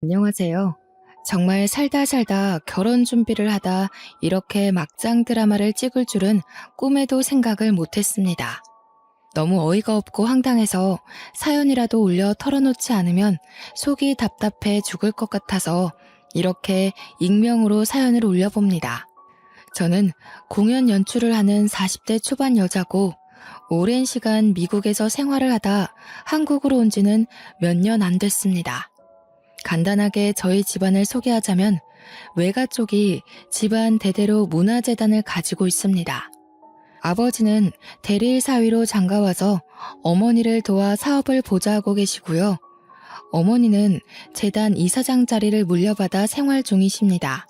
안녕하세요. 정말 살다 살다 결혼 준비를 하다 이렇게 막장 드라마를 찍을 줄은 꿈에도 생각을 못했습니다. 너무 어이가 없고 황당해서 사연이라도 올려 털어놓지 않으면 속이 답답해 죽을 것 같아서 이렇게 익명으로 사연을 올려봅니다. 저는 공연 연출을 하는 40대 초반 여자고 오랜 시간 미국에서 생활을 하다 한국으로 온 지는 몇 년 안 됐습니다. 간단하게 저희 집안을 소개하자면 외가 쪽이 집안 대대로 문화재단을 가지고 있습니다. 아버지는 대리일 사위로 장가와서 어머니를 도와 사업을 보좌하고 계시고요. 어머니는 재단 이사장 자리를 물려받아 생활 중이십니다.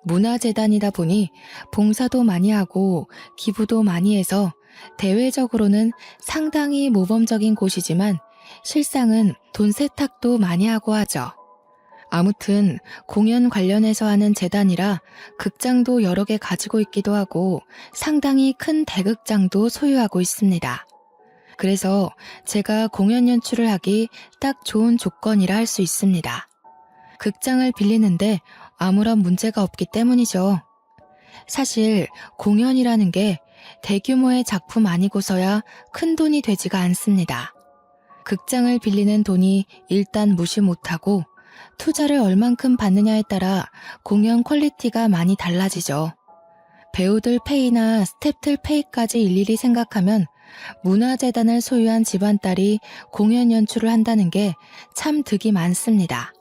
문화재단이다 보니 봉사도 많이 하고 기부도 많이 해서 대외적으로는 상당히 모범적인 곳이지만 실상은 돈 세탁도 많이 하고 하죠. 아무튼 공연 관련해서 하는 재단이라 극장도 여러 개 가지고 있기도 하고 상당히 큰 대극장도 소유하고 있습니다. 그래서 제가 공연 연출을 하기 딱 좋은 조건이라 할 수 있습니다. 극장을 빌리는데 아무런 문제가 없기 때문이죠. 사실 공연이라는 게 대규모의 작품 아니고서야 큰 돈이 되지가 않습니다. 극장을 빌리는 돈이 일단 무시 못하고 투자를 얼만큼 받느냐에 따라 공연 퀄리티가 많이 달라지죠. 배우들 페이나 스태프들 페이까지 일일이 생각하면 문화재단을 소유한 집안딸이 공연 연출을 한다는 게 참 득이 많습니다.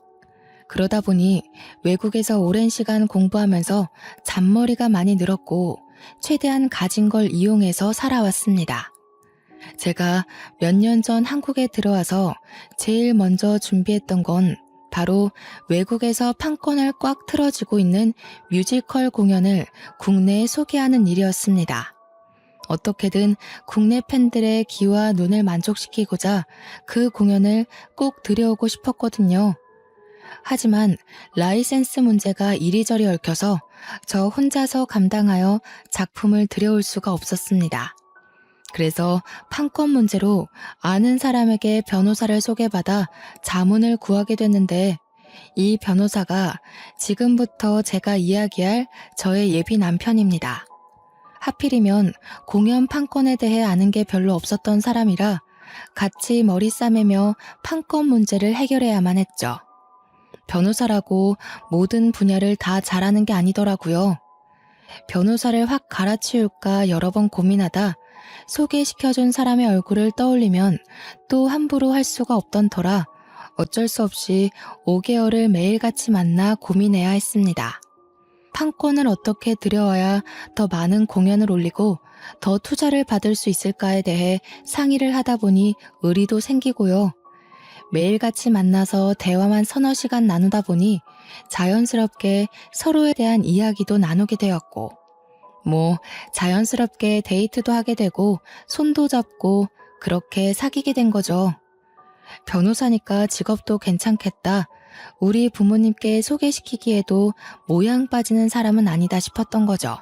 그러다 보니 외국에서 오랜 시간 공부하면서 잔머리가 많이 늘었고 최대한 가진 걸 이용해서 살아왔습니다. 제가 몇 년 전 한국에 들어와서 제일 먼저 준비했던 건 바로 외국에서 판권을 꽉 틀어지고 있는 뮤지컬 공연을 국내에 소개하는 일이었습니다. 어떻게든 국내 팬들의 귀와 눈을 만족시키고자 그 공연을 꼭 들여오고 싶었거든요. 하지만 라이센스 문제가 이리저리 얽혀서 저 혼자서 감당하여 작품을 들여올 수가 없었습니다. 그래서 판권 문제로 아는 사람에게 변호사를 소개받아 자문을 구하게 됐는데 이 변호사가 지금부터 제가 이야기할 저의 예비 남편입니다. 하필이면 공연 판권에 대해 아는 게 별로 없었던 사람이라 같이 머리 싸매며 판권 문제를 해결해야만 했죠. 변호사라고 모든 분야를 다 잘하는 게 아니더라고요. 변호사를 확 갈아치울까 여러 번 고민하다 소개시켜준 사람의 얼굴을 떠올리면 또 함부로 할 수가 없던 터라 어쩔 수 없이 5개월을 매일같이 만나 고민해야 했습니다. 판권을 어떻게 들여와야 더 많은 공연을 올리고 더 투자를 받을 수 있을까에 대해 상의를 하다 보니 의리도 생기고요. 매일같이 만나서 대화만 서너 시간 나누다 보니 자연스럽게 서로에 대한 이야기도 나누게 되었고 자연스럽게 데이트도 하게 되고 손도 잡고 그렇게 사귀게 된 거죠. 변호사니까 직업도 괜찮겠다. 우리 부모님께 소개시키기에도 모양 빠지는 사람은 아니다 싶었던 거죠.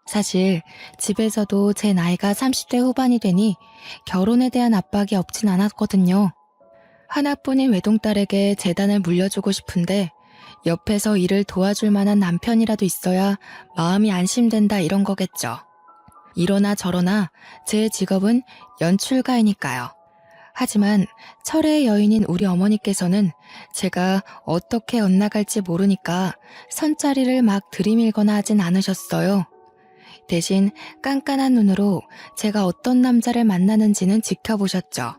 사실 집에서도 제 나이가 30대 후반이 되니 결혼에 대한 압박이 없진 않았거든요. 하나뿐인 외동딸에게 재단을 물려주고 싶은데 옆에서 일을 도와줄 만한 남편이라도 있어야 마음이 안심된다 이런 거겠죠. 이러나 저러나 제 직업은 연출가이니까요. 하지만 철의 여인인 우리 어머니께서는 제가 어떻게 엇나갈지 모르니까 선자리를 막 들이밀거나 하진 않으셨어요. 대신 깐깐한 눈으로 제가 어떤 남자를 만나는지는 지켜보셨죠.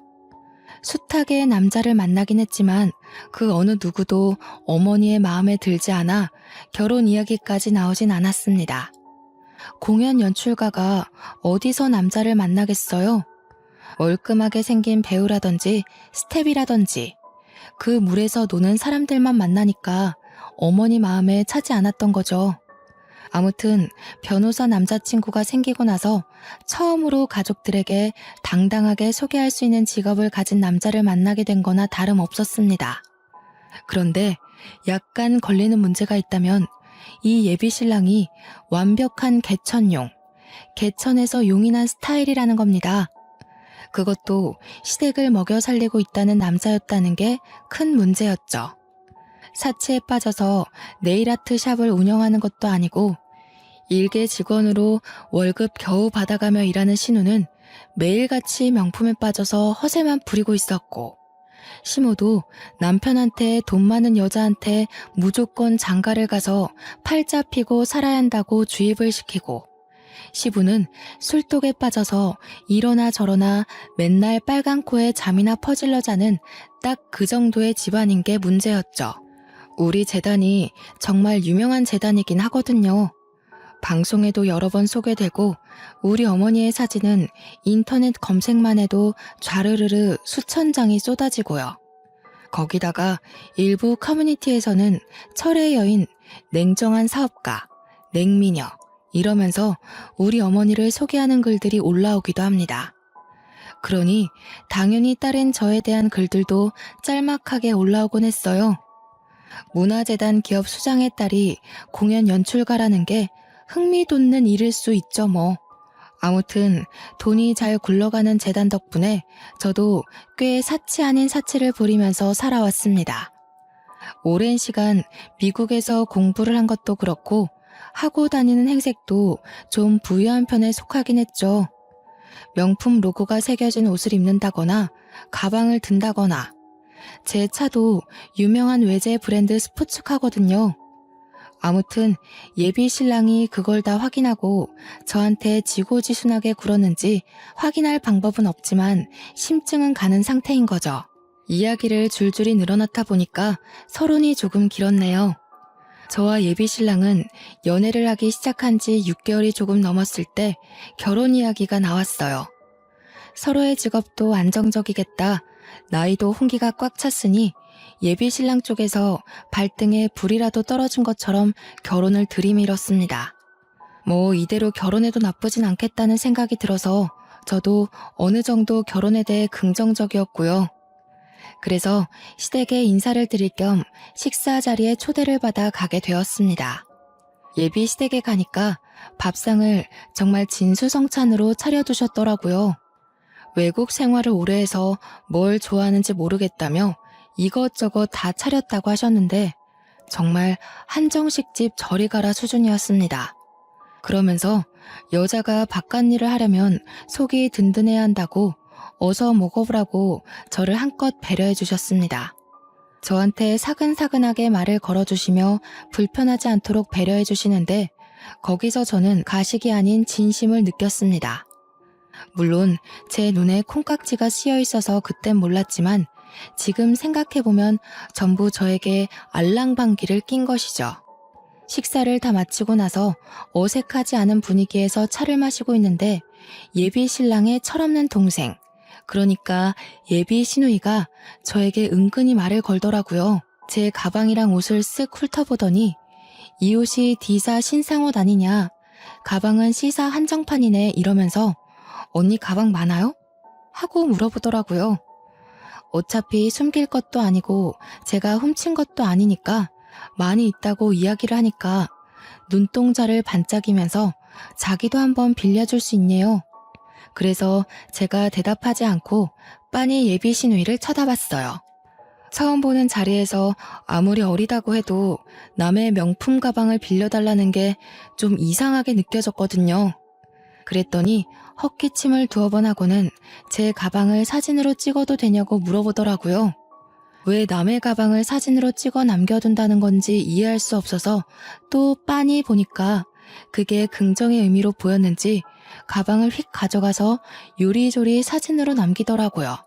숱하게 남자를 만나긴 했지만 그 어느 누구도 어머니의 마음에 들지 않아 결혼 이야기까지 나오진 않았습니다. 공연 연출가가 어디서 남자를 만나겠어요? 멀끔하게 생긴 배우라든지 스텝이라든지 그 물에서 노는 사람들만 만나니까 어머니 마음에 차지 않았던 거죠. 아무튼 변호사 남자친구가 생기고 나서 처음으로 가족들에게 당당하게 소개할 수 있는 직업을 가진 남자를 만나게 된 거나 다름없었습니다. 그런데 약간 걸리는 문제가 있다면 이 예비 신랑이 완벽한 개천용, 개천에서 용이 난 스타일이라는 겁니다. 그것도 시댁을 먹여 살리고 있다는 남자였다는 게 큰 문제였죠. 사치에 빠져서 네일아트 샵을 운영하는 것도 아니고 일개 직원으로 월급 겨우 받아가며 일하는 신우는 매일같이 명품에 빠져서 허세만 부리고 있었고, 시모도 남편한테 돈 많은 여자한테 무조건 장가를 가서 팔자 피고 살아야 한다고 주입을 시키고, 시부는 술독에 빠져서 이러나 저러나 맨날 빨간 코에 잠이나 퍼질러 자는 딱 그 정도의 집안인 게 문제였죠. 우리 재단이 정말 유명한 재단이긴 하거든요. 방송에도 여러 번 소개되고 우리 어머니의 사진은 인터넷 검색만 해도 좌르르르 수천 장이 쏟아지고요. 거기다가 일부 커뮤니티에서는 철의 여인, 냉정한 사업가, 냉미녀 이러면서 우리 어머니를 소개하는 글들이 올라오기도 합니다. 그러니 당연히 딸인 저에 대한 글들도 짤막하게 올라오곤 했어요. 문화재단 기업 수장의 딸이 공연 연출가라는 게 흥미 돋는 일일 수 있죠 뭐. 아무튼 돈이 잘 굴러가는 재단 덕분에 저도 꽤 사치 아닌 사치를 부리면서 살아왔습니다. 오랜 시간 미국에서 공부를 한 것도 그렇고 하고 다니는 행색도 좀 부유한 편에 속하긴 했죠. 명품 로고가 새겨진 옷을 입는다거나 가방을 든다거나 제 차도 유명한 외제 브랜드 스포츠카거든요. 아무튼 예비 신랑이 그걸 다 확인하고 저한테 지고지순하게 굴었는지 확인할 방법은 없지만 심증은 가는 상태인 거죠. 이야기를 줄줄이 늘어놓다 보니까 서론이 조금 길었네요. 저와 예비 신랑은 연애를 하기 시작한 지 6개월이 조금 넘었을 때 결혼 이야기가 나왔어요. 서로의 직업도 안정적이겠다. 나이도 홍기가 꽉 찼으니 예비 신랑 쪽에서 발등에 불이라도 떨어진 것처럼 결혼을 들이밀었습니다. 뭐 이대로 결혼해도 나쁘진 않겠다는 생각이 들어서 저도 어느 정도 결혼에 대해 긍정적이었고요. 그래서 시댁에 인사를 드릴 겸 식사 자리에 초대를 받아 가게 되었습니다. 예비 시댁에 가니까 밥상을 정말 진수성찬으로 차려두셨더라고요. 외국 생활을 오래 해서 뭘 좋아하는지 모르겠다며 이것저것 다 차렸다고 하셨는데 정말 한정식집 저리 가라 수준이었습니다. 그러면서 여자가 바깥일을 하려면 속이 든든해야 한다고 어서 먹어보라고 저를 한껏 배려해 주셨습니다. 저한테 사근사근하게 말을 걸어주시며 불편하지 않도록 배려해 주시는데 거기서 저는 가식이 아닌 진심을 느꼈습니다. 물론 제 눈에 콩깍지가 씌여 있어서 그땐 몰랐지만 지금 생각해보면 전부 저에게 알랑방귀를 낀 것이죠. 식사를 다 마치고 나서 어색하지 않은 분위기에서 차를 마시고 있는데 예비 신랑의 철없는 동생, 그러니까 예비 시누이가 저에게 은근히 말을 걸더라고요. 제 가방이랑 옷을 쓱 훑어보더니 이 옷이 D사 신상옷 아니냐, 가방은 C사 한정판이네 이러면서 언니 가방 많아요? 하고 물어보더라고요. 어차피 숨길 것도 아니고 제가 훔친 것도 아니니까 많이 있다고 이야기를 하니까 눈동자를 반짝이면서 자기도 한번 빌려줄 수 있네요. 그래서 제가 대답하지 않고 빤히 예비 시누이를 쳐다봤어요. 처음 보는 자리에서 아무리 어리다고 해도 남의 명품 가방을 빌려달라는 게 좀 이상하게 느껴졌거든요. 그랬더니 헛기침을 두어 번 하고는 제 가방을 사진으로 찍어도 되냐고 물어보더라고요. 왜 남의 가방을 사진으로 찍어 남겨둔다는 건지 이해할 수 없어서 또 빤히 보니까 그게 긍정의 의미로 보였는지 가방을 휙 가져가서 요리조리 사진으로 남기더라고요.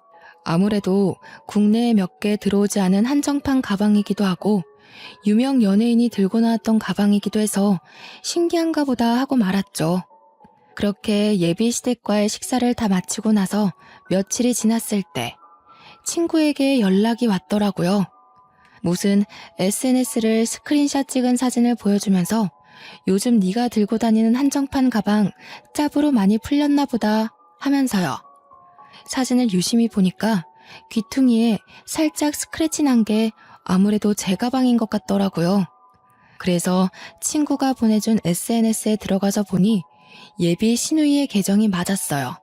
아무래도 국내에 몇 개 들어오지 않은 한정판 가방이기도 하고 유명 연예인이 들고 나왔던 가방이기도 해서 신기한가 보다 하고 말았죠. 그렇게 예비 시댁과의 식사를 다 마치고 나서 며칠이 지났을 때 친구에게 연락이 왔더라고요. 무슨 SNS를 스크린샷 찍은 사진을 보여주면서 요즘 네가 들고 다니는 한정판 가방 짭으로 많이 풀렸나 보다 하면서요. 사진을 유심히 보니까 귀퉁이에 살짝 스크래치 난 게 아무래도 제 가방인 것 같더라고요. 그래서 친구가 보내준 SNS에 들어가서 보니 예비 시누이의 계정이 맞았어요.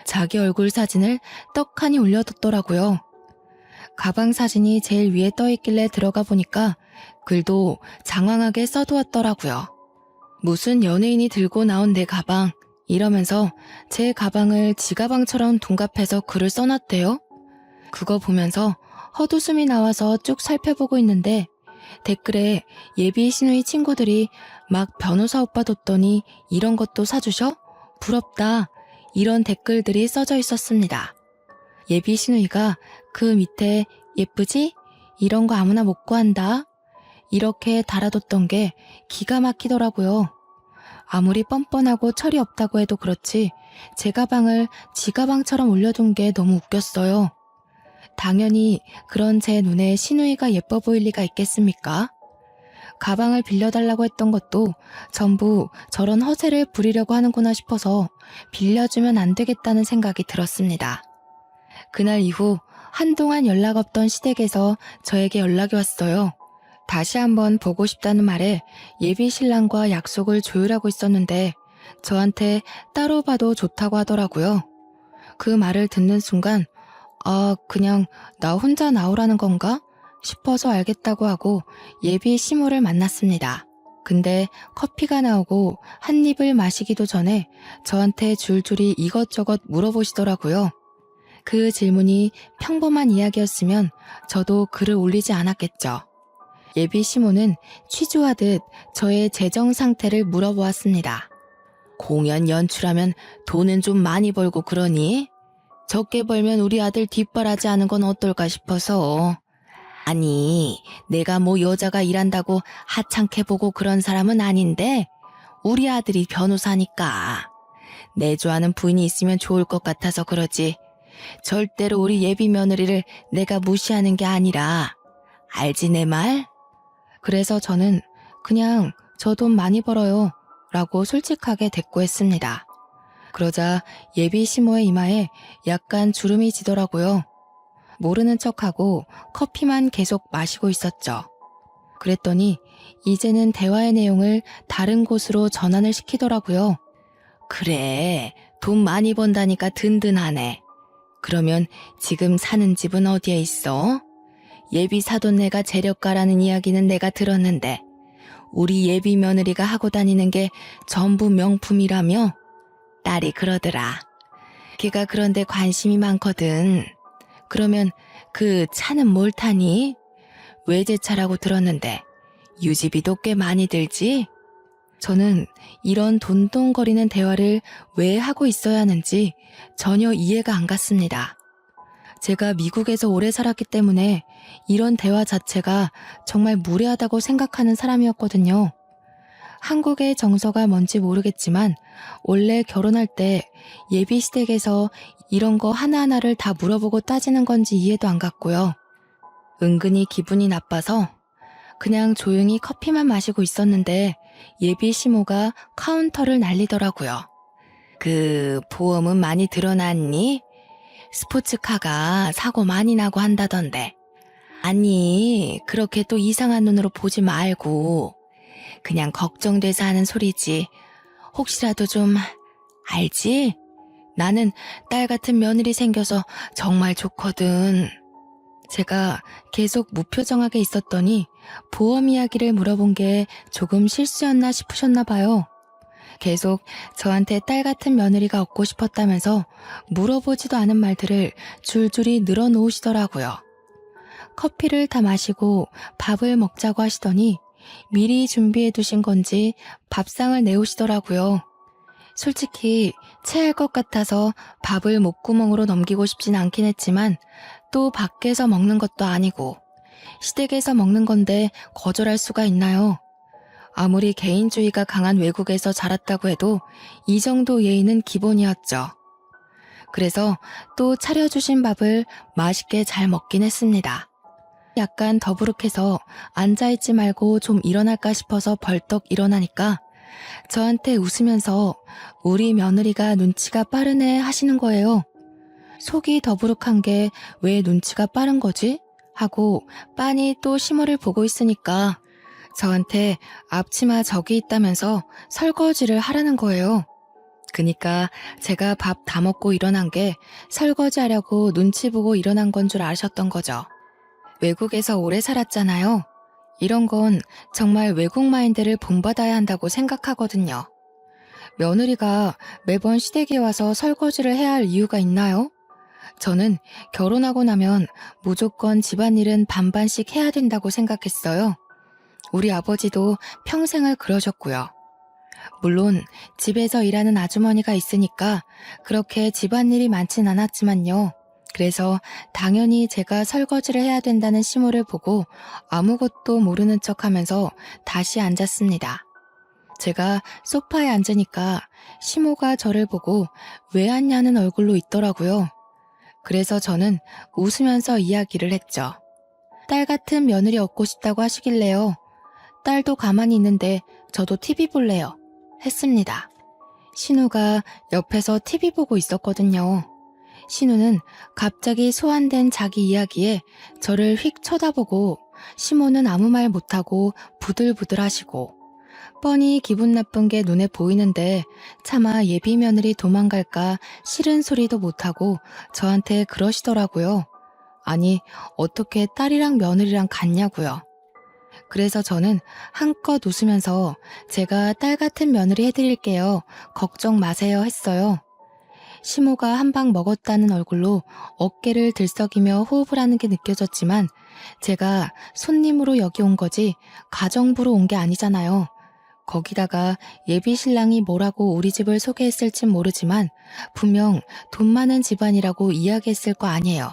자기 얼굴 사진을 떡하니 올려뒀더라고요. 가방 사진이 제일 위에 떠있길래 들어가 보니까 글도 장황하게 써두었더라고요. 무슨 연예인이 들고 나온 내 가방 이러면서 제 가방을 지 가방처럼 둔갑해서 글을 써놨대요. 그거 보면서 헛웃음이 나와서 쭉 살펴보고 있는데 댓글에 예비 시누이 친구들이 막 변호사 오빠 뒀더니 이런 것도 사주셔? 부럽다. 이런 댓글들이 써져 있었습니다. 예비 시누이가 그 밑에 예쁘지? 이런 거 아무나 못 구한다. 이렇게 달아뒀던 게 기가 막히더라고요. 아무리 뻔뻔하고 철이 없다고 해도 그렇지 제 가방을 지 가방처럼 올려둔 게 너무 웃겼어요. 당연히 그런 제 눈에 시누이가 예뻐 보일 리가 있겠습니까? 가방을 빌려달라고 했던 것도 전부 저런 허세를 부리려고 하는구나 싶어서 빌려주면 안 되겠다는 생각이 들었습니다. 그날 이후 한동안 연락 없던 시댁에서 저에게 연락이 왔어요. 다시 한번 보고 싶다는 말에 예비 신랑과 약속을 조율하고 있었는데 저한테 따로 봐도 좋다고 하더라고요. 그 말을 듣는 순간 그냥 나 혼자 나오라는 건가? 싶어서 알겠다고 하고 예비 시모를 만났습니다. 근데 커피가 나오고 한 입을 마시기도 전에 저한테 줄줄이 이것저것 물어보시더라고요. 그 질문이 평범한 이야기였으면 저도 글을 올리지 않았겠죠. 예비 시모는 취조하듯 저의 재정 상태를 물어보았습니다. 공연 연출하면 돈은 좀 많이 벌고 그러니? 적게 벌면 우리 아들 뒷바라지 하는 건 어떨까 싶어서. 아니, 내가 뭐 여자가 일한다고 하찮게 보고 그런 사람은 아닌데 우리 아들이 변호사니까. 내조하는 부인이 있으면 좋을 것 같아서 그러지. 절대로 우리 예비 며느리를 내가 무시하는 게 아니라. 알지 내 말? 그래서 저는 그냥 저 돈 많이 벌어요 라고 솔직하게 대꾸했습니다. 그러자 예비 시모의 이마에 약간 주름이 지더라고요. 모르는 척하고 커피만 계속 마시고 있었죠. 그랬더니 이제는 대화의 내용을 다른 곳으로 전환을 시키더라고요. 그래, 돈 많이 번다니까 든든하네. 그러면 지금 사는 집은 어디에 있어? 예비 사돈네가 재력가라는 이야기는 내가 들었는데 우리 예비 며느리가 하고 다니는 게 전부 명품이라며? 딸이 그러더라. 걔가 그런데 관심이 많거든. 그러면 그 차는 뭘 타니? 외제차라고 들었는데 유지비도 꽤 많이 들지? 저는 이런 돈돈거리는 대화를 왜 하고 있어야 하는지 전혀 이해가 안 갔습니다. 제가 미국에서 오래 살았기 때문에 이런 대화 자체가 정말 무례하다고 생각하는 사람이었거든요. 한국의 정서가 뭔지 모르겠지만 원래 결혼할 때 예비 시댁에서 이런 거 하나하나를 다 물어보고 따지는 건지 이해도 안 갔고요. 은근히 기분이 나빠서 그냥 조용히 커피만 마시고 있었는데 예비 시모가 카운터를 날리더라고요. 그 보험은 많이 들어놨니? 스포츠카가 사고 많이 나고 한다던데. 아니, 그렇게 또 이상한 눈으로 보지 말고 그냥 걱정돼서 하는 소리지. 혹시라도 좀 알지? 나는 딸 같은 며느리 생겨서 정말 좋거든. 제가 계속 무표정하게 있었더니 보험 이야기를 물어본 게 조금 실수였나 싶으셨나 봐요. 계속 저한테 딸 같은 며느리가 얻고 싶었다면서 물어보지도 않은 말들을 줄줄이 늘어놓으시더라고요. 커피를 다 마시고 밥을 먹자고 하시더니 미리 준비해 두신 건지 밥상을 내오시더라고요. 솔직히 체할 것 같아서 밥을 목구멍으로 넘기고 싶진 않긴 했지만 또 밖에서 먹는 것도 아니고 시댁에서 먹는 건데 거절할 수가 있나요? 아무리 개인주의가 강한 외국에서 자랐다고 해도 이 정도 예의는 기본이었죠. 그래서 또 차려주신 밥을 맛있게 잘 먹긴 했습니다. 약간 더부룩해서 앉아있지 말고 좀 일어날까 싶어서 벌떡 일어나니까 저한테 웃으면서 우리 며느리가 눈치가 빠르네 하시는 거예요. 속이 더부룩한 게 왜 눈치가 빠른 거지? 하고 빤히 또 시모를 보고 있으니까 저한테 앞치마 저기 있다면서 설거지를 하라는 거예요. 그니까 제가 밥 다 먹고 일어난 게 설거지 하려고 눈치 보고 일어난 건 줄 아셨던 거죠. 외국에서 오래 살았잖아요. 이런 건 정말 외국 마인드를 본받아야 한다고 생각하거든요. 며느리가 매번 시댁에 와서 설거지를 해야 할 이유가 있나요? 저는 결혼하고 나면 무조건 집안일은 반반씩 해야 된다고 생각했어요. 우리 아버지도 평생을 그러셨고요. 물론 집에서 일하는 아주머니가 있으니까 그렇게 집안일이 많진 않았지만요. 그래서 당연히 제가 설거지를 해야 된다는 시모를 보고 아무것도 모르는 척하면서 다시 앉았습니다. 제가 소파에 앉으니까 시모가 저를 보고 왜 앉냐는 얼굴로 있더라고요. 그래서 저는 웃으면서 이야기를 했죠. 딸 같은 며느리 얻고 싶다고 하시길래요. 딸도 가만히 있는데 저도 TV 볼래요. 했습니다. 신우가 옆에서 TV 보고 있었거든요. 신우는 갑자기 소환된 자기 이야기에 저를 휙 쳐다보고 시모는 아무 말 못하고 부들부들 하시고 뻔히 기분 나쁜 게 눈에 보이는데 차마 예비 며느리 도망갈까 싫은 소리도 못하고 저한테 그러시더라고요. 아니, 어떻게 딸이랑 며느리랑 같냐고요. 그래서 저는 한껏 웃으면서 제가 딸 같은 며느리 해드릴게요. 걱정 마세요 했어요. 시모가 한 방 먹었다는 얼굴로 어깨를 들썩이며 호흡을 하는 게 느껴졌지만 제가 손님으로 여기 온 거지 가정부로 온 게 아니잖아요. 거기다가 예비 신랑이 뭐라고 우리 집을 소개했을진 모르지만 분명 돈 많은 집안이라고 이야기했을 거 아니에요.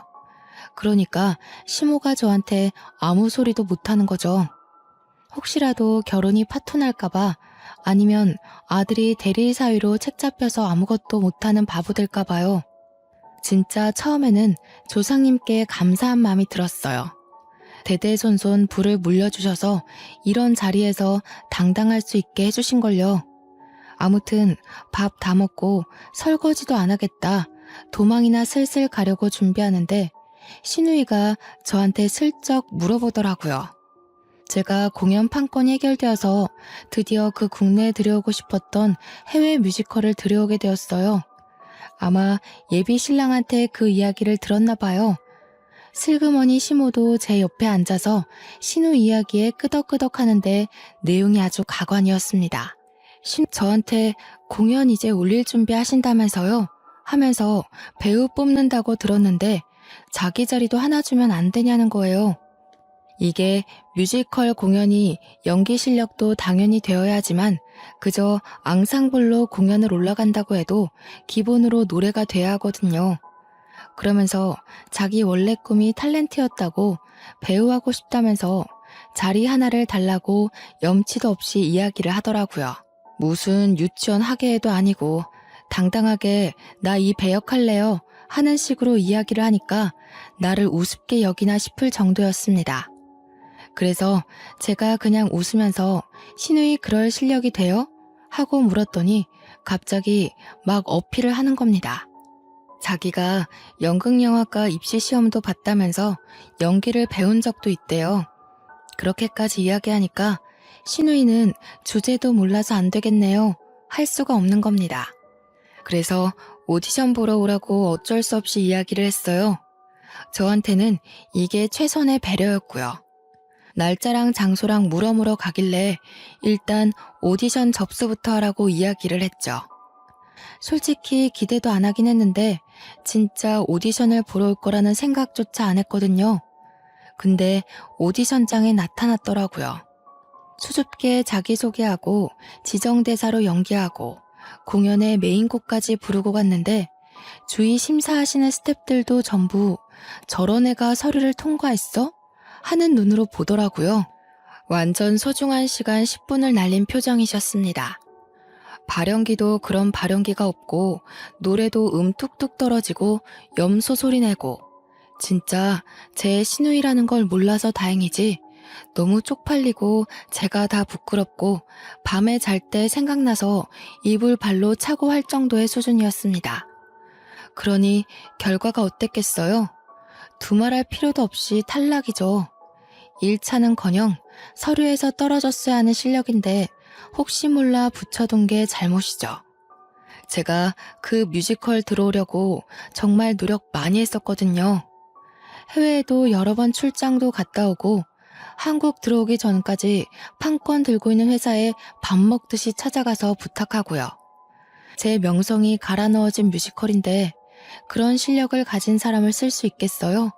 그러니까 시모가 저한테 아무 소리도 못하는 거죠. 혹시라도 결혼이 파토날까봐 아니면 아들이 대리 사위로 책 잡혀서 아무것도 못하는 바보 될까봐요. 진짜 처음에는 조상님께 감사한 마음이 들었어요. 대대손손 부를 물려주셔서 이런 자리에서 당당할 수 있게 해주신걸요. 아무튼 밥 다 먹고 설거지도 안 하겠다. 도망이나 슬슬 가려고 준비하는데 신우이가 저한테 슬쩍 물어보더라고요. 제가 공연 판권이 해결되어서 드디어 그 국내에 들여오고 싶었던 해외 뮤지컬을 들여오게 되었어요. 아마 예비 신랑한테 그 이야기를 들었나 봐요. 슬그머니 시모도 제 옆에 앉아서 신우 이야기에 끄덕끄덕 하는데 내용이 아주 가관이었습니다. 저한테 공연 이제 올릴 준비 하신다면서요? 하면서 배우 뽑는다고 들었는데 자기 자리도 하나 주면 안 되냐는 거예요. 이게 뮤지컬 공연이 연기 실력도 당연히 되어야 하지만 그저 앙상블로 공연을 올라간다고 해도 기본으로 노래가 돼야 하거든요. 그러면서 자기 원래 꿈이 탤런트였다고 배우하고 싶다면서 자리 하나를 달라고 염치도 없이 이야기를 하더라고요. 무슨 유치원 학예회도 아니고 당당하게 나 이 배역할래요 하는 식으로 이야기를 하니까 나를 우습게 여기나 싶을 정도였습니다. 그래서 제가 그냥 웃으면서 신우이 그럴 실력이 돼요? 하고 물었더니 갑자기 막 어필을 하는 겁니다. 자기가 연극영화과 입시시험도 봤다면서 연기를 배운 적도 있대요. 그렇게까지 이야기하니까 신우이는 주제도 몰라서 안 되겠네요. 할 수가 없는 겁니다. 그래서 오디션 보러 오라고 어쩔 수 없이 이야기를 했어요. 저한테는 이게 최선의 배려였고요. 날짜랑 장소랑 물어물어 가길래 일단 오디션 접수부터 하라고 이야기를 했죠. 솔직히 기대도 안 하긴 했는데 진짜 오디션을 보러 올 거라는 생각조차 안 했거든요. 근데 오디션장에 나타났더라고요. 수줍게 자기소개하고 지정대사로 연기하고 공연의 메인곡까지 부르고 갔는데 주위 심사하시는 스태프들도 전부 저런 애가 서류를 통과했어? 하는 눈으로 보더라고요. 완전 소중한 시간 10분을 날린 표정이셨습니다. 발연기도 그런 발연기가 없고 노래도 툭툭 떨어지고 염소 소리 내고 진짜 제 신우이라는 걸 몰라서 다행이지 너무 쪽팔리고 제가 다 부끄럽고 밤에 잘 때 생각나서 이불 발로 차고 할 정도의 수준이었습니다. 그러니 결과가 어땠겠어요? 두말할 필요도 없이 탈락이죠. 1차는커녕 서류에서 떨어졌어야 하는 실력인데 혹시 몰라 붙여둔 게 잘못이죠. 제가 그 뮤지컬 들어오려고 정말 노력 많이 했었거든요. 해외에도 여러 번 출장도 갔다 오고 한국 들어오기 전까지 판권 들고 있는 회사에 밥 먹듯이 찾아가서 부탁하고요. 제 명성이 갈아 넣어진 뮤지컬인데 그런 실력을 가진 사람을 쓸 수 있겠어요?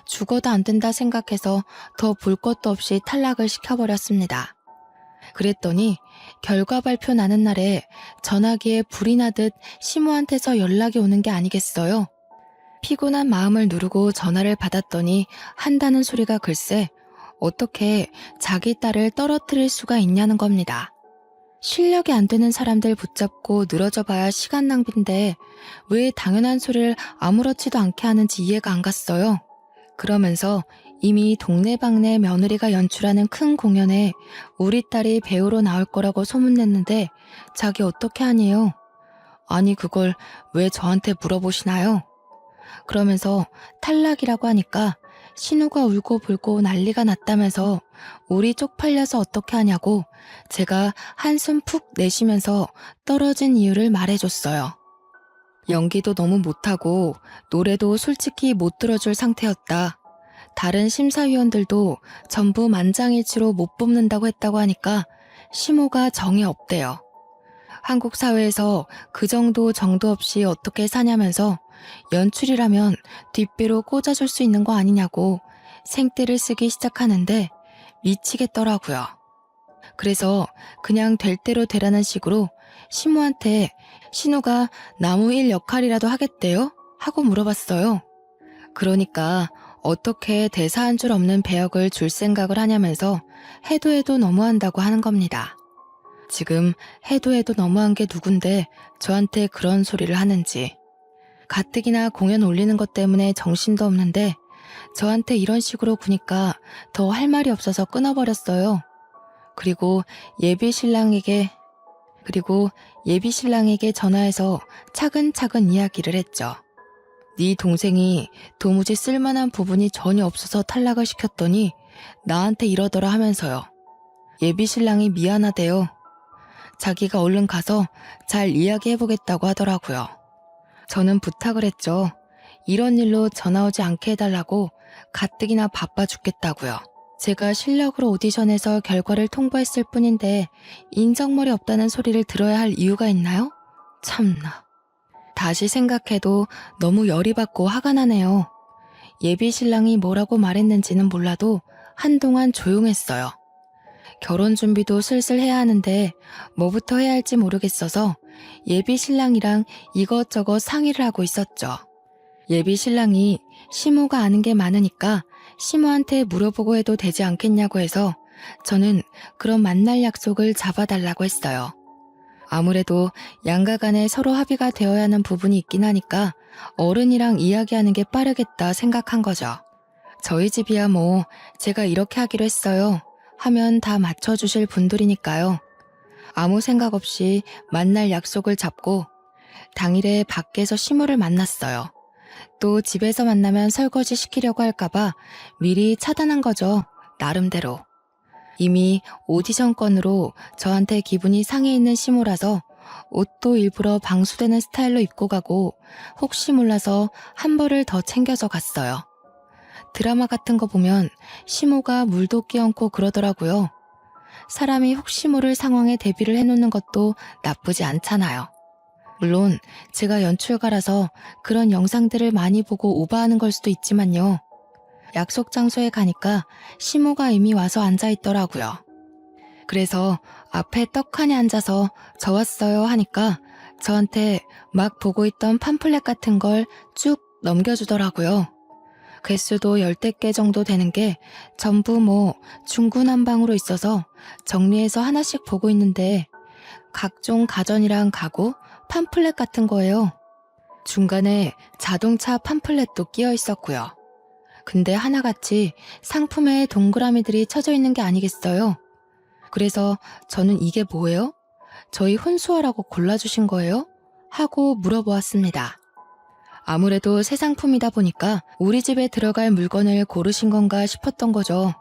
죽어도 안 된다 생각해서 더 볼 것도 없이 탈락을 시켜버렸습니다. 그랬더니 결과 발표 나는 날에 전화기에 불이 나듯 시모한테서 연락이 오는 게 아니겠어요? 피곤한 마음을 누르고 전화를 받았더니 한다는 소리가 글쎄 어떻게 자기 딸을 떨어뜨릴 수가 있냐는 겁니다. 실력이 안 되는 사람들 붙잡고 늘어져 봐야 시간 낭비인데 왜 당연한 소리를 아무렇지도 않게 하는지 이해가 안 갔어요. 그러면서 이미 동네방네 며느리가 연출하는 큰 공연에 우리 딸이 배우로 나올 거라고 소문냈는데 자기 어떻게 하니요? 아니 그걸 왜 저한테 물어보시나요? 그러면서 탈락이라고 하니까 신우가 울고 불고 난리가 났다면서 우리 쪽팔려서 어떻게 하냐고 제가 한숨 푹 내쉬면서 떨어진 이유를 말해줬어요. 연기도 너무 못하고 노래도 솔직히 못 들어줄 상태였다. 다른 심사위원들도 전부 만장일치로 못 뽑는다고 했다고 하니까 심호가 정이 없대요. 한국 사회에서 그 정도 정도 없이 어떻게 사냐면서 연출이라면 뒷배로 꽂아줄 수 있는 거 아니냐고 생떼를 쓰기 시작하는데 미치겠더라고요. 그래서 그냥 될 대로 되라는 식으로 심호한테 신우가 나무 일 역할이라도 하겠대요? 하고 물어봤어요. 그러니까 어떻게 대사 한 줄 없는 배역을 줄 생각을 하냐면서 해도 해도 너무한다고 하는 겁니다. 지금 해도 해도 너무한 게 누군데 저한테 그런 소리를 하는지. 가뜩이나 공연 올리는 것 때문에 정신도 없는데 저한테 이런 식으로 구니까 더 할 말이 없어서 끊어버렸어요. 그리고 예비 신랑에게 전화해서 차근차근 이야기를 했죠. 네 동생이 도무지 쓸만한 부분이 전혀 없어서 탈락을 시켰더니 나한테 이러더라 하면서요. 예비 신랑이 미안하대요. 자기가 얼른 가서 잘 이야기해보겠다고 하더라고요. 저는 부탁을 했죠. 이런 일로 전화 오지 않게 해달라고 가뜩이나 바빠 죽겠다고요. 제가 실력으로 오디션에서 결과를 통보했을 뿐인데 인정머리 없다는 소리를 들어야 할 이유가 있나요? 참나. 다시 생각해도 너무 열이 받고 화가 나네요. 예비 신랑이 뭐라고 말했는지는 몰라도 한동안 조용했어요. 결혼 준비도 슬슬 해야 하는데 뭐부터 해야 할지 모르겠어서 예비 신랑이랑 이것저것 상의를 하고 있었죠. 예비 신랑이 시모가 아는 게 많으니까 시모한테 물어보고 해도 되지 않겠냐고 해서 저는 그런 만날 약속을 잡아달라고 했어요. 아무래도 양가 간에 서로 합의가 되어야 하는 부분이 있긴 하니까 어른이랑 이야기하는 게 빠르겠다 생각한 거죠. 저희 집이야 뭐 제가 이렇게 하기로 했어요 하면 다 맞춰주실 분들이니까요. 아무 생각 없이 만날 약속을 잡고 당일에 밖에서 시모를 만났어요. 또 집에서 만나면 설거지 시키려고 할까봐 미리 차단한 거죠. 나름대로. 이미 오디션 건으로 저한테 기분이 상해 있는 시모라서 옷도 일부러 방수되는 스타일로 입고 가고 혹시 몰라서 한 벌을 더 챙겨서 갔어요. 드라마 같은 거 보면 시모가 물도 끼얹고 그러더라고요. 사람이 혹시 모를 상황에 대비를 해놓는 것도 나쁘지 않잖아요. 물론 제가 연출가라서 그런 영상들을 많이 보고 오버하는 걸 수도 있지만요. 약속 장소에 가니까 시모가 이미 와서 앉아있더라고요. 그래서 앞에 떡하니 앉아서 저 왔어요 하니까 저한테 막 보고 있던 팜플렛 같은 걸 쭉 넘겨주더라고요. 개수도 10대 개 정도 되는 게 전부 뭐 중구난방으로 있어서 정리해서 하나씩 보고 있는데 각종 가전이랑 가구, 팜플렛 같은 거예요. 중간에 자동차 팜플렛도 끼어 있었고요. 근데 하나같이 상품에 동그라미들이 쳐져 있는 게 아니겠어요? 그래서 저는 이게 뭐예요? 저희 혼수하라고 골라주신 거예요? 하고 물어보았습니다. 아무래도 새 상품이다 보니까 우리 집에 들어갈 물건을 고르신 건가 싶었던 거죠.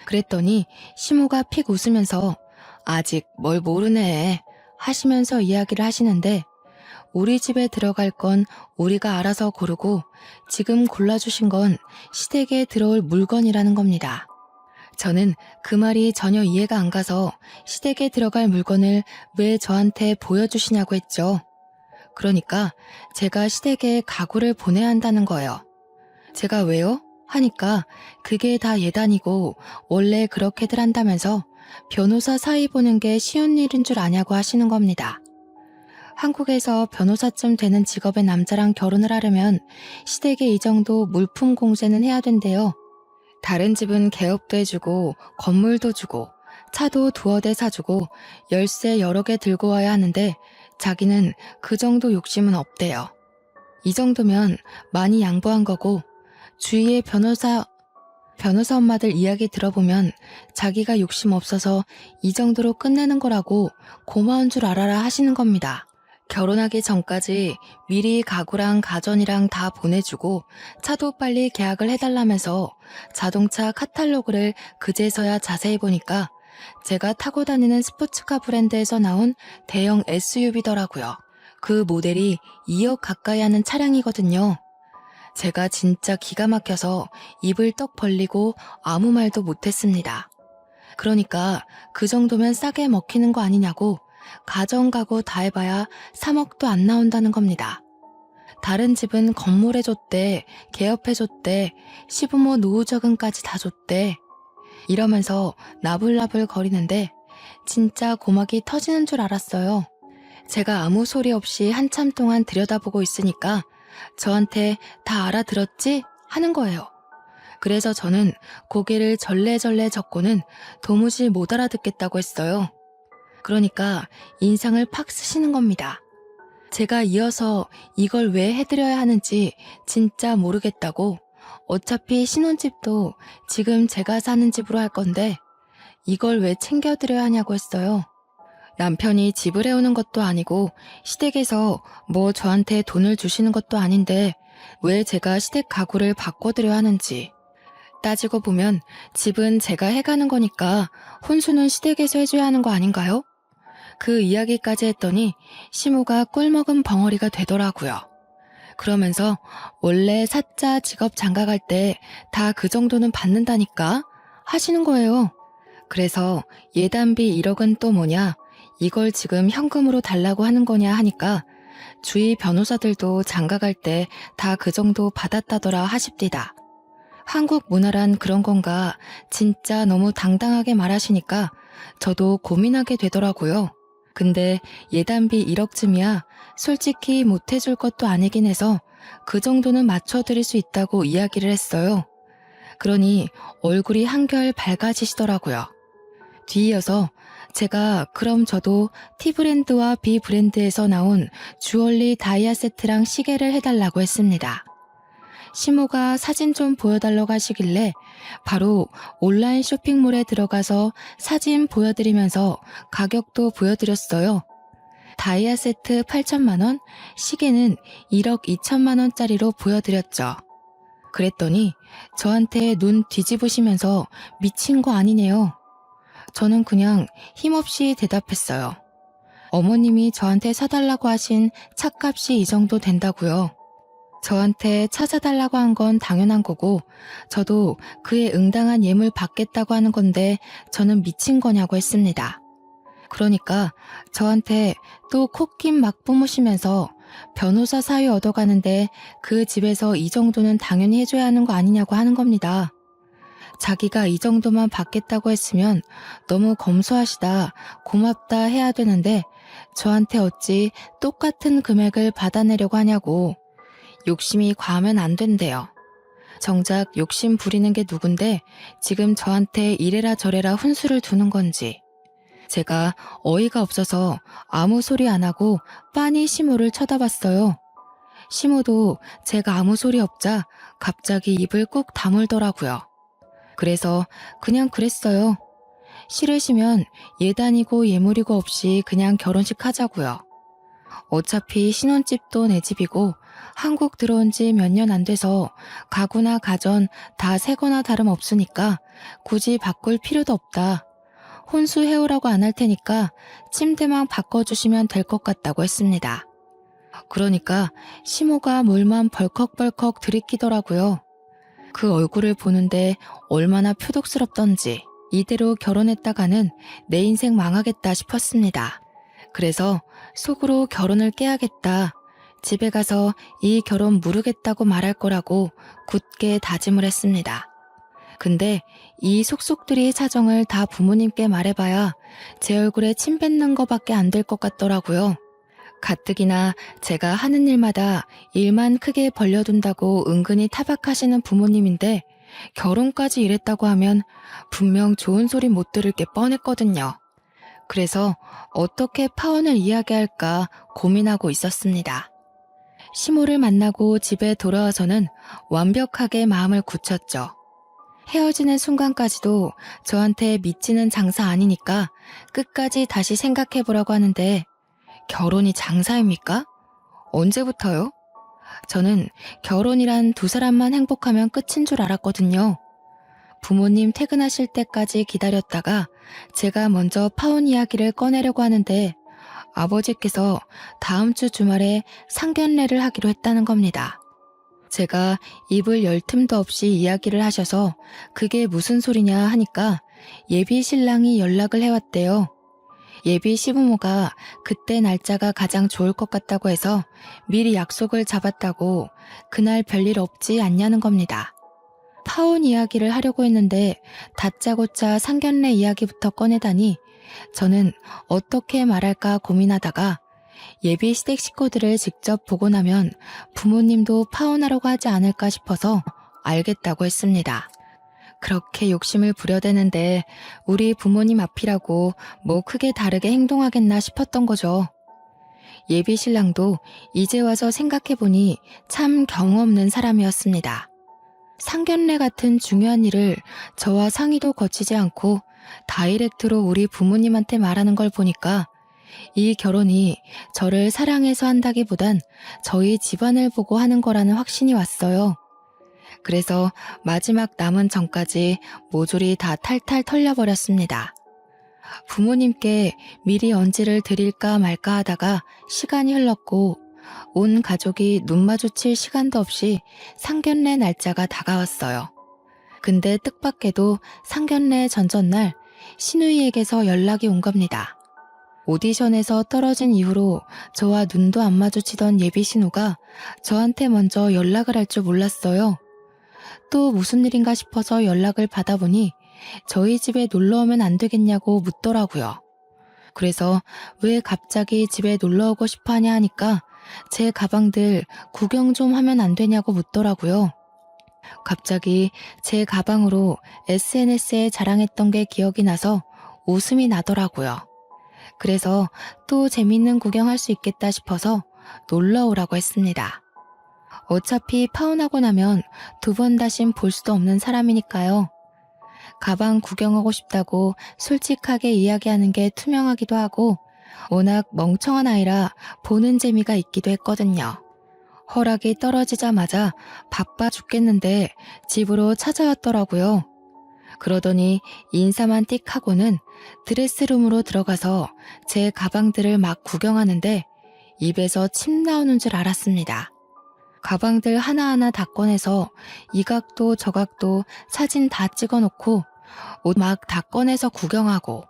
그랬더니 시모가 픽 웃으면서 아직 뭘 모르네 하시면서 이야기를 하시는데 우리 집에 들어갈 건 우리가 알아서 고르고 지금 골라주신 건 시댁에 들어올 물건이라는 겁니다. 저는 그 말이 전혀 이해가 안 가서 시댁에 들어갈 물건을 왜 저한테 보여주시냐고 했죠. 그러니까 제가 시댁에 가구를 보내야 한다는 거예요. 제가 왜요? 하니까 그게 다 예단이고 원래 그렇게들 한다면서 변호사 사이 보는 게 쉬운 일인 줄 아냐고 하시는 겁니다. 한국에서 변호사쯤 되는 직업의 남자랑 결혼을 하려면 시댁에 이 정도 물품 공세는 해야 된대요. 다른 집은 개업도 해주고 건물도 주고 차도 두어 대 사주고 열쇠 여러 개 들고 와야 하는데 자기는 그 정도 욕심은 없대요. 이 정도면 많이 양보한 거고 주위의 변호사 엄마들 이야기 들어보면 자기가 욕심 없어서 이 정도로 끝내는 거라고 고마운 줄 알아라 하시는 겁니다. 결혼하기 전까지 미리 가구랑 가전이랑 다 보내주고 차도 빨리 계약을 해달라면서 자동차 카탈로그를 그제서야 자세히 보니까 제가 타고 다니는 스포츠카 브랜드에서 나온 대형 SUV더라고요. 그 모델이 2억 가까이 하는 차량이거든요. 제가 진짜 기가 막혀서 입을 떡 벌리고 아무 말도 못했습니다. 그러니까 그 정도면 싸게 먹히는 거 아니냐고 가전 가구 다 해봐야 3억도 안 나온다는 겁니다. 다른 집은 건물해줬대, 개업해줬대, 시부모 노후저금까지 다 줬대. 이러면서 나불나불 거리는데 진짜 고막이 터지는 줄 알았어요. 제가 아무 소리 없이 한참 동안 들여다보고 있으니까 저한테 다 알아들었지? 하는 거예요. 그래서 저는 고개를 절레절레 젓고는 도무지 못 알아듣겠다고 했어요. 그러니까 인상을 팍 쓰시는 겁니다. 제가 이어서 이걸 왜 해드려야 하는지 진짜 모르겠다고, 어차피 신혼집도 지금 제가 사는 집으로 할 건데 이걸 왜 챙겨드려야 하냐고 했어요. 남편이 집을 해오는 것도 아니고 시댁에서 뭐 저한테 돈을 주시는 것도 아닌데 왜 제가 시댁 가구를 바꿔드려야 하는지. 따지고 보면 집은 제가 해가는 거니까 혼수는 시댁에서 해줘야 하는 거 아닌가요? 그 이야기까지 했더니 시모가 꿀먹은 벙어리가 되더라고요. 그러면서 원래 사자 직업 장가갈 때 다 그 정도는 받는다니까 하시는 거예요. 그래서 예단비 1억은 또 뭐냐, 이걸 지금 현금으로 달라고 하는 거냐 하니까 주위 변호사들도 장가갈 때 다 그 정도 받았다더라 하십디다. 한국 문화란 그런 건가 진짜 너무 당당하게 말하시니까 저도 고민하게 되더라고요. 근데 예단비 1억쯤이야 솔직히 못해줄 것도 아니긴 해서 그 정도는 맞춰드릴 수 있다고 이야기를 했어요. 그러니 얼굴이 한결 밝아지시더라고요. 뒤이어서 제가 그럼 저도 T브랜드와 B브랜드에서 나온 주얼리 다이아 세트랑 시계를 해달라고 했습니다. 시모가 사진 좀 보여달라고 하시길래 바로 온라인 쇼핑몰에 들어가서 사진 보여드리면서 가격도 보여드렸어요. 다이아 세트 8천만 원, 시계는 1억 2천만 원짜리로 보여드렸죠. 그랬더니 저한테 눈 뒤집으시면서 미친 거 아니네요. 저는 그냥 힘없이 대답했어요. 어머님이 저한테 사달라고 하신 차값이 이 정도 된다고요. 저한테 차 사달라고 한 건 당연한 거고 저도 그에 응당한 예물 받겠다고 하는 건데 저는 미친 거냐고 했습니다. 그러니까 저한테 또 콧김 막 뿜으시면서 변호사 사위 얻어가는데 그 집에서 이 정도는 당연히 해줘야 하는 거 아니냐고 하는 겁니다. 자기가 이 정도만 받겠다고 했으면 너무 검소하시다, 고맙다 해야 되는데 저한테 어찌 똑같은 금액을 받아내려고 하냐고. 욕심이 과하면 안 된대요. 정작 욕심 부리는 게 누군데 지금 저한테 이래라 저래라 훈수를 두는 건지. 제가 어이가 없어서 아무 소리 안 하고 빤히 시모를 쳐다봤어요. 시모도 제가 아무 소리 없자 갑자기 입을 꾹 다물더라고요. 그래서 그냥 그랬어요. 싫으시면 예단이고 예물이고 없이 그냥 결혼식 하자고요. 어차피 신혼집도 내 집이고 한국 들어온 지 몇 년 안 돼서 가구나 가전 다 새거나 다름없으니까 굳이 바꿀 필요도 없다. 혼수 해오라고 안 할 테니까 침대만 바꿔주시면 될 것 같다고 했습니다. 그러니까 시모가 물만 벌컥벌컥 들이키더라고요. 그 얼굴을 보는데 얼마나 표독스럽던지 이대로 결혼했다가는 내 인생 망하겠다 싶었습니다. 그래서 속으로 결혼을 깨야겠다. 집에 가서 이 결혼 무르겠다고 말할 거라고 굳게 다짐을 했습니다. 근데 이 속속들이 사정을 다 부모님께 말해봐야 제 얼굴에 침 뱉는 거밖에 안 될 것 같더라고요. 가뜩이나 제가 하는 일마다 일만 크게 벌려둔다고 은근히 타박하시는 부모님인데 결혼까지 이랬다고 하면 분명 좋은 소리 못 들을 게 뻔했거든요. 그래서 어떻게 파혼을 이야기할까 고민하고 있었습니다. 시모를 만나고 집에 돌아와서는 완벽하게 마음을 굳혔죠. 헤어지는 순간까지도 저한테 믿지는 장사 아니니까 끝까지 다시 생각해보라고 하는데 결혼이 장사입니까? 언제부터요? 저는 결혼이란 두 사람만 행복하면 끝인 줄 알았거든요. 부모님 퇴근하실 때까지 기다렸다가 제가 먼저 파혼 이야기를 꺼내려고 하는데 아버지께서 다음 주 주말에 상견례를 하기로 했다는 겁니다. 제가 입을 열 틈도 없이 이야기를 하셔서 그게 무슨 소리냐 하니까 예비 신랑이 연락을 해왔대요. 예비 시부모가 그때 날짜가 가장 좋을 것 같다고 해서 미리 약속을 잡았다고 그날 별일 없지 않냐는 겁니다. 파혼 이야기를 하려고 했는데 다짜고짜 상견례 이야기부터 꺼내다니 저는 어떻게 말할까 고민하다가 예비 시댁 식구들을 직접 보고 나면 부모님도 파혼하려고 하지 않을까 싶어서 알겠다고 했습니다. 그렇게 욕심을 부려대는데 우리 부모님 앞이라고 뭐 크게 다르게 행동하겠나 싶었던 거죠. 예비 신랑도 이제 와서 생각해보니 참 경우 없는 사람이었습니다. 상견례 같은 중요한 일을 저와 상의도 거치지 않고 다이렉트로 우리 부모님한테 말하는 걸 보니까 이 결혼이 저를 사랑해서 한다기보단 저희 집안을 보고 하는 거라는 확신이 왔어요. 그래서 마지막 남은 전까지 모조리 다 탈탈 털려버렸습니다. 부모님께 미리 언지를 드릴까 말까 하다가 시간이 흘렀고 온 가족이 눈 마주칠 시간도 없이 상견례 날짜가 다가왔어요. 근데 뜻밖에도 상견례 전전날 시누이에게서 연락이 온 겁니다. 오디션에서 떨어진 이후로 저와 눈도 안 마주치던 예비 신우가 저한테 먼저 연락을 할 줄 몰랐어요. 또 무슨 일인가 싶어서 연락을 받아보니 저희 집에 놀러 오면 안 되겠냐고 묻더라고요. 그래서 왜 갑자기 집에 놀러 오고 싶어 하냐 하니까 제 가방들 구경 좀 하면 안 되냐고 묻더라고요. 갑자기 제 가방으로 SNS에 자랑했던 게 기억이 나서 웃음이 나더라고요. 그래서 또 재밌는 구경할 수 있겠다 싶어서 놀러 오라고 했습니다. 어차피 파혼하고 나면 두 번 다신 볼 수도 없는 사람이니까요. 가방 구경하고 싶다고 솔직하게 이야기하는 게 투명하기도 하고 워낙 멍청한 아이라 보는 재미가 있기도 했거든요. 허락이 떨어지자마자 바빠 죽겠는데 집으로 찾아왔더라고요. 그러더니 인사만 띡 하고는 드레스룸으로 들어가서 제 가방들을 막 구경하는데 입에서 침 나오는 줄 알았습니다. 가방들 하나하나 다 꺼내서 이 각도 저 각도 사진 다 찍어놓고 옷 막 다 꺼내서 구경하고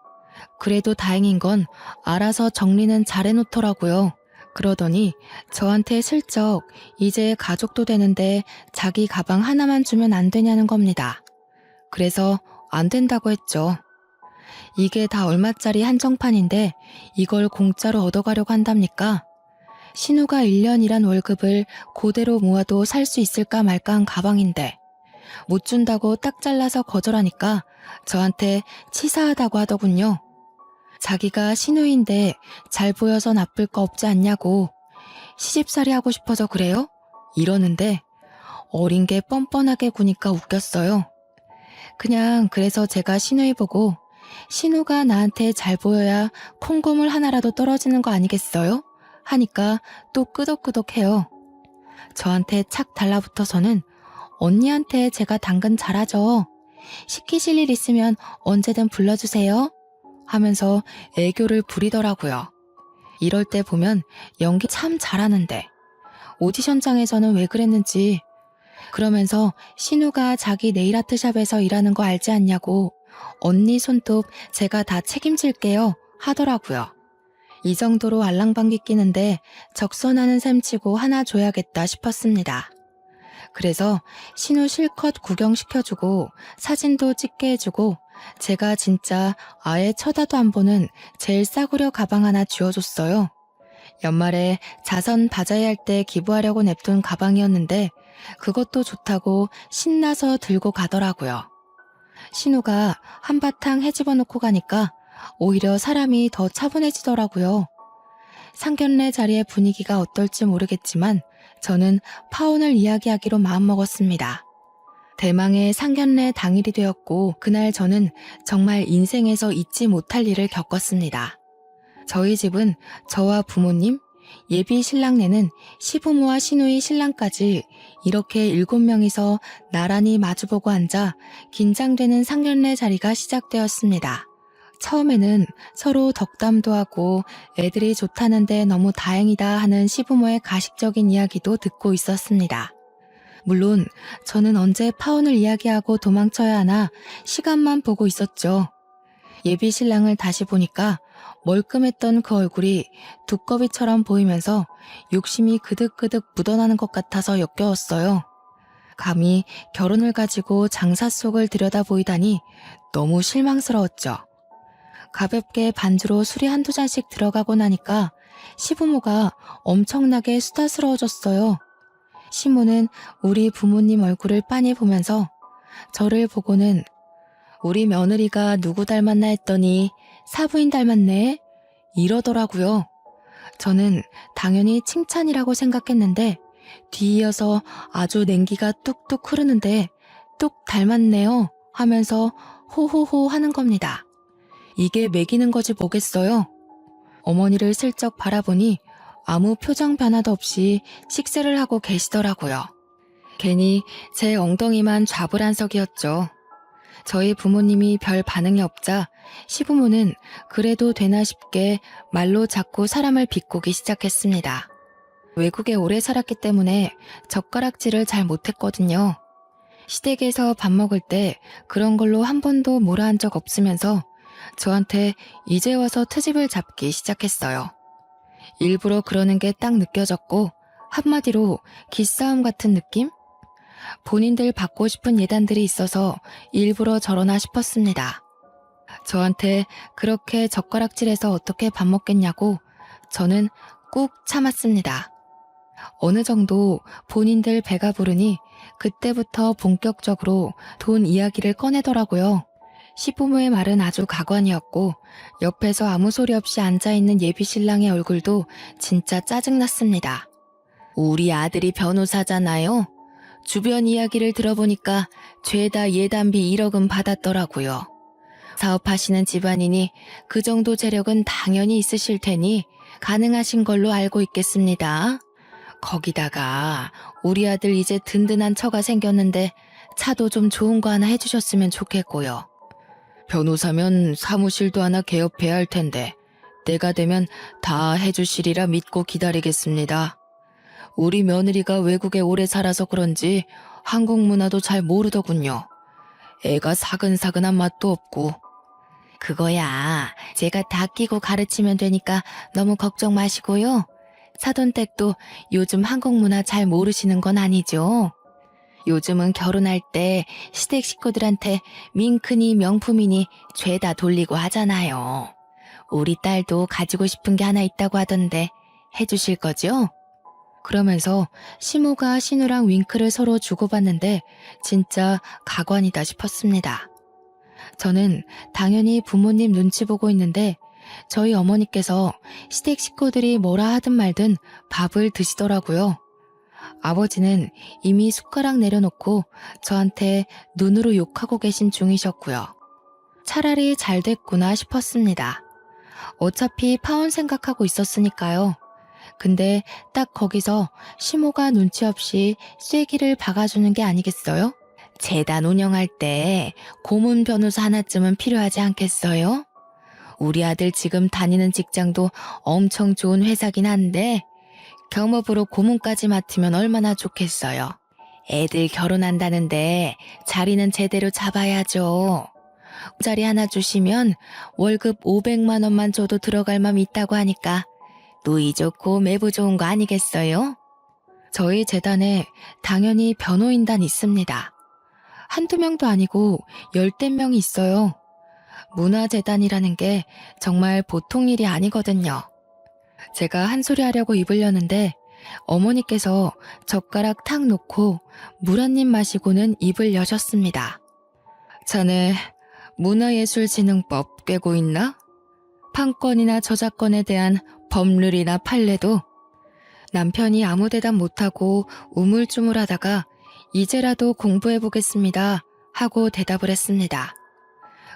그래도 다행인 건 알아서 정리는 잘 해놓더라고요. 그러더니 저한테 슬쩍 이제 가족도 되는데 자기 가방 하나만 주면 안 되냐는 겁니다. 그래서 안 된다고 했죠. 이게 다 얼마짜리 한정판인데 이걸 공짜로 얻어가려고 한답니까? 신우가 1년 일한 월급을 그대로 모아도 살 수 있을까 말까 한 가방인데 못 준다고 딱 잘라서 거절하니까 저한테 치사하다고 하더군요. 자기가 신우인데 잘 보여서 나쁠 거 없지 않냐고 시집살이 하고 싶어서 그래요? 이러는데 어린 게 뻔뻔하게 구니까 웃겼어요. 그냥 그래서 제가 신우이 보고 신우가 나한테 잘 보여야 콩고물 하나라도 떨어지는 거 아니겠어요? 하니까 또 끄덕끄덕해요. 저한테 착 달라붙어서는 언니한테 제가 당근 잘하죠. 시키실 일 있으면 언제든 불러주세요. 하면서 애교를 부리더라고요. 이럴 때 보면 연기 참 잘하는데 오디션장에서는 왜 그랬는지, 그러면서 신우가 자기 네일아트샵에서 일하는 거 알지 않냐고 언니 손톱 제가 다 책임질게요 하더라고요. 이 정도로 알랑방귀 끼는데 적선하는 셈치고 하나 줘야겠다 싶었습니다. 그래서 신우 실컷 구경시켜주고 사진도 찍게 해주고 제가 진짜 아예 쳐다도 안 보는 제일 싸구려 가방 하나 쥐어줬어요. 연말에 자선 바자회 할 때 기부하려고 냅둔 가방이었는데 그것도 좋다고 신나서 들고 가더라고요. 신우가 한바탕 헤집어 놓고 가니까 오히려 사람이 더 차분해지더라고요. 상견례 자리의 분위기가 어떨지 모르겠지만 저는 파혼을 이야기하기로 마음먹었습니다. 대망의 상견례 당일이 되었고 그날 저는 정말 인생에서 잊지 못할 일을 겪었습니다. 저희 집은 저와 부모님, 예비 신랑네는 시부모와 시누이 신랑까지 이렇게 7명이서 나란히 마주보고 앉아 긴장되는 상견례 자리가 시작되었습니다. 처음에는 서로 덕담도 하고 애들이 좋다는데 너무 다행이다 하는 시부모의 가식적인 이야기도 듣고 있었습니다. 물론 저는 언제 파혼을 이야기하고 도망쳐야 하나 시간만 보고 있었죠. 예비 신랑을 다시 보니까 멀끔했던 그 얼굴이 두꺼비처럼 보이면서 욕심이 그득그득 묻어나는 것 같아서 역겨웠어요. 감히 결혼을 가지고 장사 속을 들여다보이다니 너무 실망스러웠죠. 가볍게 반주로 술이 한두 잔씩 들어가고 나니까 시부모가 엄청나게 수다스러워졌어요. 시모는 우리 부모님 얼굴을 빤히 보면서 저를 보고는 우리 며느리가 누구 닮았나 했더니 사부인 닮았네 이러더라고요. 저는 당연히 칭찬이라고 생각했는데 뒤이어서 아주 냉기가 뚝뚝 흐르는데 뚝 닮았네요 하면서 호호호 하는 겁니다. 이게 매기는 거지 뭐겠어요. 어머니를 슬쩍 바라보니 아무 표정 변화도 없이 식사를 하고 계시더라고요. 괜히 제 엉덩이만 좌불안석이었죠. 저희 부모님이 별 반응이 없자 시부모는 그래도 되나 싶게 말로 자꾸 사람을 비꼬기 시작했습니다. 외국에 오래 살았기 때문에 젓가락질을 잘 못했거든요. 시댁에서 밥 먹을 때 그런 걸로 한 번도 뭐라 한 적 없으면서 저한테 이제 와서 트집을 잡기 시작했어요. 일부러 그러는 게 딱 느껴졌고 한마디로 기싸움 같은 느낌? 본인들 받고 싶은 예단들이 있어서 일부러 저러나 싶었습니다. 저한테 그렇게 젓가락질해서 어떻게 밥 먹겠냐고 저는 꾹 참았습니다. 어느 정도 본인들 배가 부르니 그때부터 본격적으로 돈 이야기를 꺼내더라고요. 시부모의 말은 아주 가관이었고 옆에서 아무 소리 없이 앉아있는 예비 신랑의 얼굴도 진짜 짜증났습니다. 우리 아들이 변호사잖아요. 주변 이야기를 들어보니까 죄다 예단비 1억은 받았더라고요. 사업하시는 집안이니 그 정도 재력은 당연히 있으실 테니 가능하신 걸로 알고 있겠습니다. 거기다가 우리 아들 이제 든든한 처가 생겼는데 차도 좀 좋은 거 하나 해주셨으면 좋겠고요. 변호사면 사무실도 하나 개업해야 할 텐데 때가 되면 다 해주시리라 믿고 기다리겠습니다. 우리 며느리가 외국에 오래 살아서 그런지 한국 문화도 잘 모르더군요. 애가 사근사근한 맛도 없고. 그거야 제가 다 끼고 가르치면 되니까 너무 걱정 마시고요. 사돈댁도 요즘 한국 문화 잘 모르시는 건 아니죠? 요즘은 결혼할 때 시댁 식구들한테 밍크니 명품이니 죄다 돌리고 하잖아요. 우리 딸도 가지고 싶은 게 하나 있다고 하던데 해주실 거죠? 그러면서 시모가 신우랑 윙크를 서로 주고받는데 진짜 가관이다 싶었습니다. 저는 당연히 부모님 눈치 보고 있는데 저희 어머니께서 시댁 식구들이 뭐라 하든 말든 밥을 드시더라고요. 아버지는 이미 숟가락 내려놓고 저한테 눈으로 욕하고 계신 중이셨고요. 차라리 잘 됐구나 싶었습니다. 어차피 파혼 생각하고 있었으니까요. 근데 딱 거기서 시모가 눈치 없이 쐐기를 박아주는 게 아니겠어요? 재단 운영할 때 고문 변호사 하나쯤은 필요하지 않겠어요? 우리 아들 지금 다니는 직장도 엄청 좋은 회사긴 한데 겸업으로 고문까지 맡으면 얼마나 좋겠어요. 애들 결혼한다는데 자리는 제대로 잡아야죠. 자리 하나 주시면 월급 500만 원만 줘도 들어갈 맘 있다고 하니까 누이 좋고 매부 좋은 거 아니겠어요? 저희 재단에 당연히 변호인단 있습니다. 한두 명도 아니고 10대 명이 있어요. 문화재단이라는 게 정말 보통 일이 아니거든요. 제가 한 소리 하려고 입을 여는데 어머니께서 젓가락 탁 놓고 물 한 입 마시고는 입을 여셨습니다. 자네 문화예술진흥법 꿰고 있나? 판권이나 저작권에 대한 법률이나 판례도. 남편이 아무 대답 못하고 우물쭈물하다가 이제라도 공부해보겠습니다 하고 대답을 했습니다.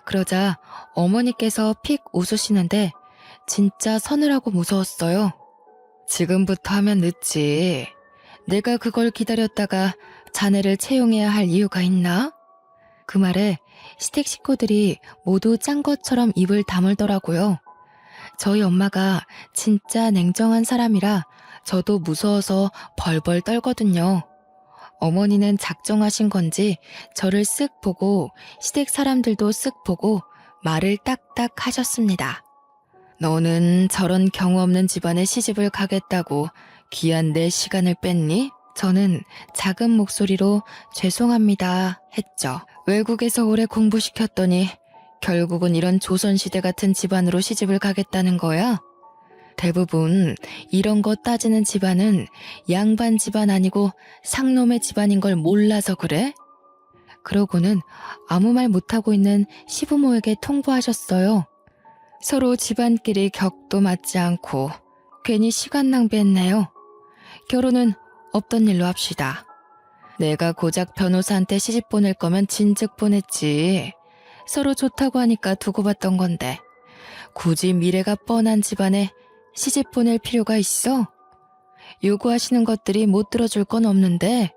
그러자 어머니께서 픽 웃으시는데 진짜 서늘하고 무서웠어요. 지금부터 하면 늦지. 내가 그걸 기다렸다가 자네를 채용해야 할 이유가 있나? 그 말에 시댁 식구들이 모두 짠 것처럼 입을 다물더라고요. 저희 엄마가 진짜 냉정한 사람이라 저도 무서워서 벌벌 떨거든요. 어머니는 작정하신 건지 저를 쓱 보고 시댁 사람들도 쓱 보고 말을 딱딱 하셨습니다. 너는 저런 경우 없는 집안에 시집을 가겠다고 귀한 내 시간을 뺐니? 저는 작은 목소리로 죄송합니다 했죠. 외국에서 오래 공부시켰더니 결국은 이런 조선시대 같은 집안으로 시집을 가겠다는 거야? 대부분 이런 거 따지는 집안은 양반 집안 아니고 상놈의 집안인 걸 몰라서 그래? 그러고는 아무 말 못하고 있는 시부모에게 통보하셨어요. 서로 집안끼리 격도 맞지 않고 괜히 시간 낭비했네요. 결혼은 없던 일로 합시다. 내가 고작 변호사한테 시집 보낼 거면 진즉 보냈지. 서로 좋다고 하니까 두고 봤던 건데 굳이 미래가 뻔한 집안에 시집 보낼 필요가 있어? 요구하시는 것들이 못 들어줄 건 없는데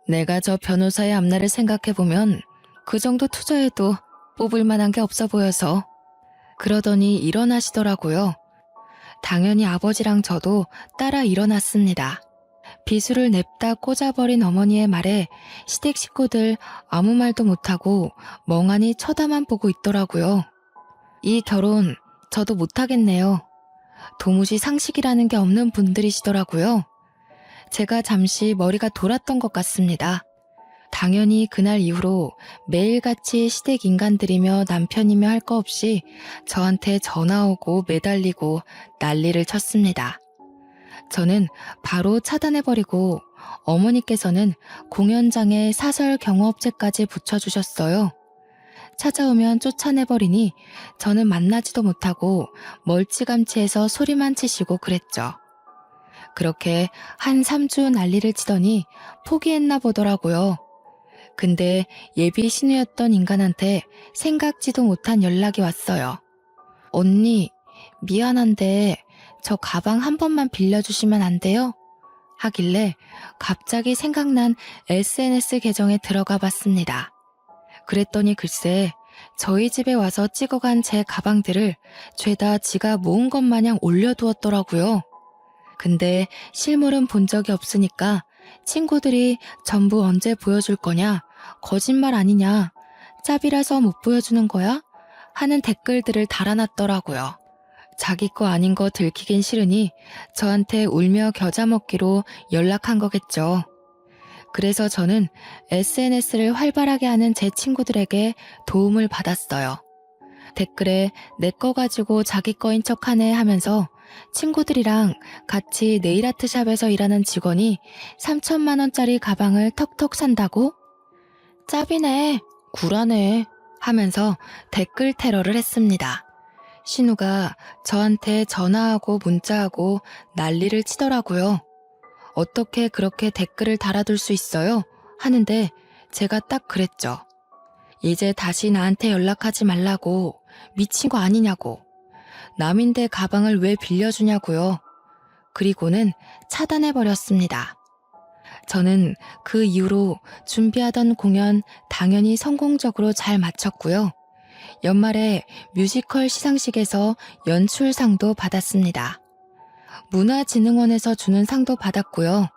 내가 저 변호사의 앞날을 생각해보면 그 정도 투자해도 뽑을 만한 게 없어 보여서. 그러더니 일어나시더라고요. 당연히 아버지랑 저도 따라 일어났습니다. 비수를 냅다 꽂아버린 어머니의 말에 시댁 식구들 아무 말도 못하고 멍하니 쳐다만 보고 있더라고요. 이 결혼 저도 못하겠네요. 도무지 상식이라는 게 없는 분들이시더라고요. 제가 잠시 머리가 돌았던 것 같습니다. 당연히 그날 이후로 매일같이 시댁 인간들이며 남편이며 할 거 없이 저한테 전화 오고 매달리고 난리를 쳤습니다. 저는 바로 차단해버리고 어머니께서는 공연장에 사설 경호업체까지 붙여주셨어요. 찾아오면 쫓아내버리니 저는 만나지도 못하고 멀찌감치해서 소리만 치시고 그랬죠. 그렇게 한 3주 난리를 치더니 포기했나 보더라고요. 근데 예비 신우였던 인간한테 생각지도 못한 연락이 왔어요. 언니, 미안한데 저 가방 한 번만 빌려주시면 안 돼요? 하길래 갑자기 생각난 SNS 계정에 들어가 봤습니다. 그랬더니 글쎄 저희 집에 와서 찍어간 제 가방들을 죄다 지가 모은 것 마냥 올려두었더라고요. 근데 실물은 본 적이 없으니까 친구들이 전부 언제 보여줄 거냐, 거짓말 아니냐, 짭이라서 못 보여주는 거야? 하는 댓글들을 달아놨더라고요. 자기 거 아닌 거 들키긴 싫으니 저한테 울며 겨자 먹기로 연락한 거겠죠. 그래서 저는 SNS를 활발하게 하는 제 친구들에게 도움을 받았어요. 댓글에 내 거 가지고 자기 거인 척하네 하면서 친구들이랑 같이 네일아트샵에서 일하는 직원이 3천만 원짜리 가방을 턱턱 산다고? 짭이네, 구라네 하면서 댓글 테러를 했습니다. 신우가 저한테 전화하고 문자하고 난리를 치더라고요. 어떻게 그렇게 댓글을 달아둘 수 있어요? 하는데 제가 딱 그랬죠. 이제 다시 나한테 연락하지 말라고. 미친 거 아니냐고. 남인데 가방을 왜 빌려주냐고요. 그리고는 차단해버렸습니다. 저는 그 이후로 준비하던 공연 당연히 성공적으로 잘 마쳤고요. 연말에 뮤지컬 시상식에서 연출상도 받았습니다. 문화진흥원에서 주는 상도 받았고요.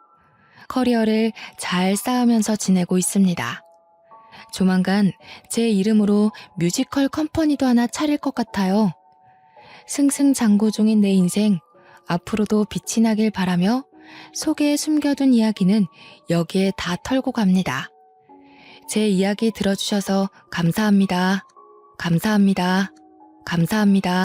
커리어를 잘 쌓으면서 지내고 있습니다. 조만간 제 이름으로 뮤지컬 컴퍼니도 하나 차릴 것 같아요. 승승장구 중인 내 인생, 앞으로도 빛이 나길 바라며 속에 숨겨둔 이야기는 여기에 다 털고 갑니다. 제 이야기 들어주셔서 감사합니다. 감사합니다. 감사합니다.